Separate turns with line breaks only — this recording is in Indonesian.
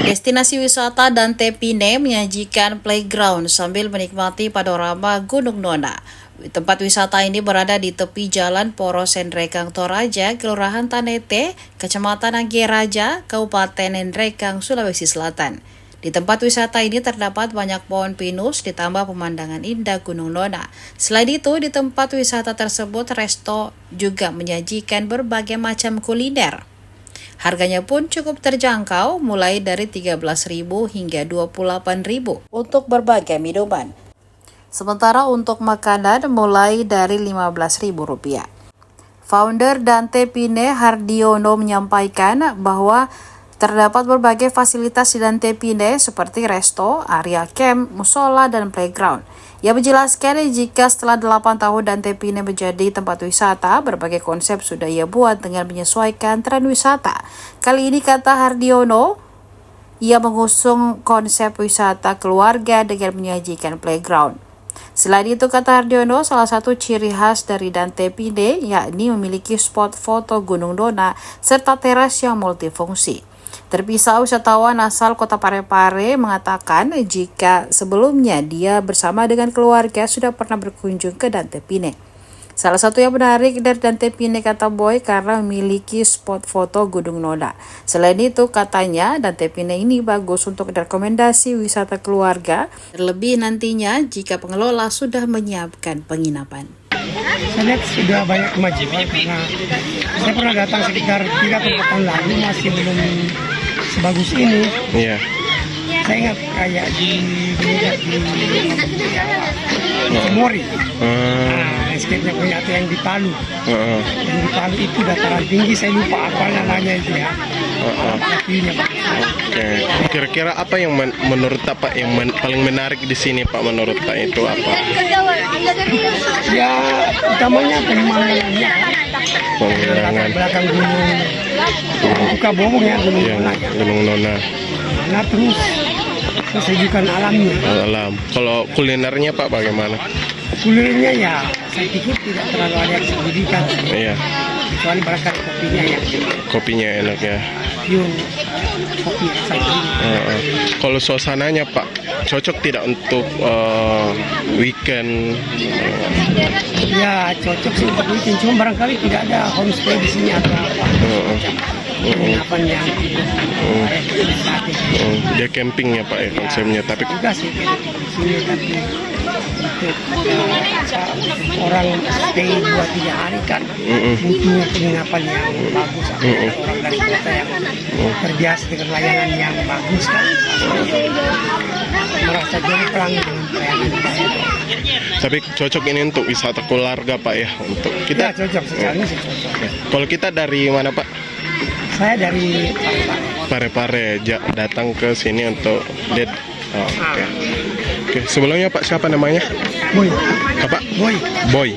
Destinasi wisata Dante Pine menyajikan playground sambil menikmati panorama Gunung Nona. Tempat wisata ini berada di tepi jalan Poros Nrekang Toraja, Kelurahan Tanete, Kecamatan Angke Raja, Kabupaten Nrekang, Sulawesi Selatan. Di tempat wisata ini terdapat banyak pohon pinus ditambah pemandangan indah Gunung Nona. Selain itu, di tempat wisata tersebut resto juga menyajikan berbagai macam kuliner. Harganya pun cukup terjangkau, mulai dari Rp13.000 hingga Rp28.000 untuk berbagai minuman. Sementara untuk makanan mulai dari Rp15.000. Founder Dante Pine, Hardiono, menyampaikan bahwa terdapat berbagai fasilitas di Dante Pine seperti resto, area camp, musola, dan playground. Ia menjelaskan jika setelah 8 tahun Dante Pine menjadi tempat wisata, berbagai konsep sudah ia buat dengan menyesuaikan tren wisata. Kali ini, kata Hardiono, ia mengusung konsep wisata keluarga dengan menyajikan playground. Selain itu, kata Hardiono, salah satu ciri khas dari Dante Pine yakni memiliki spot foto Gunung Nona serta teras yang multifungsi. Terpisah, wisatawan asal Kota Parepare mengatakan jika sebelumnya dia bersama dengan keluarga sudah pernah berkunjung ke Dante Pine. Salah satu yang menarik dari Dante Pine, kata Boy, karena memiliki spot foto Gunung Nona. Selain itu, katanya Dante Pine ini bagus untuk rekomendasi wisata keluarga, terlebih nantinya jika pengelola sudah menyiapkan penginapan.
Saya lihat sudah banyak kemajuan karena saya pernah datang sekitar 3 tahun lalu, masih belum sebagus ini.
Iya.
Saya ingat kayak di Mori. Landscape-nya punya atau yang di Palu. Yang di Palu itu dataran tinggi, saya lupa apa namanya itu ya.
Oke. Kira-kira apa yang menurut Pak yang paling menarik di sini, Pak? Menurut Pak itu apa?
Ya, utamanya pemandangannya.
Pemandangan
Belakang gunung Bukabowong ya, Gunung Nona.
Gunung Nona.
Nah, terus kesejukan alamnya.
Alam. Kalau kulinernya, Pak, bagaimana?
Kulinernya ya, saya pikir tidak terlalu ada yang signifikan.
Iya.
Kecuali barangkali kopinya ya.
Kopinya enak ya.
Pure kopi saja.
Kalau suasananya, Pak, cocok tidak untuk weekend?
Ya, cocok sih untuk weekend. Cuma barangkali tidak ada homestay di sini atau apa. Penginapan yang
Dia camping ya, Pak, ya konsepnya. Tapi
juga sih di sini, tapi untuk orang stay 2-3 hari kan butuh penginapan yang bagus. Orang dari kota yang terbiasa dengan layanan yang bagus kan merasa jomplang dengan layanan itu.
Tapi cocok ini untuk wisata keluarga, Pak, ya. Untuk
Ya,
kita.
cocok secara sih cocok.
Kalau kita dari mana, Pak?
Saya dari
Parepare datang ke sini untuk date. Oke. Sebelumnya, Pak, siapa namanya?
Boy.
Apa?
Boy.
Boy.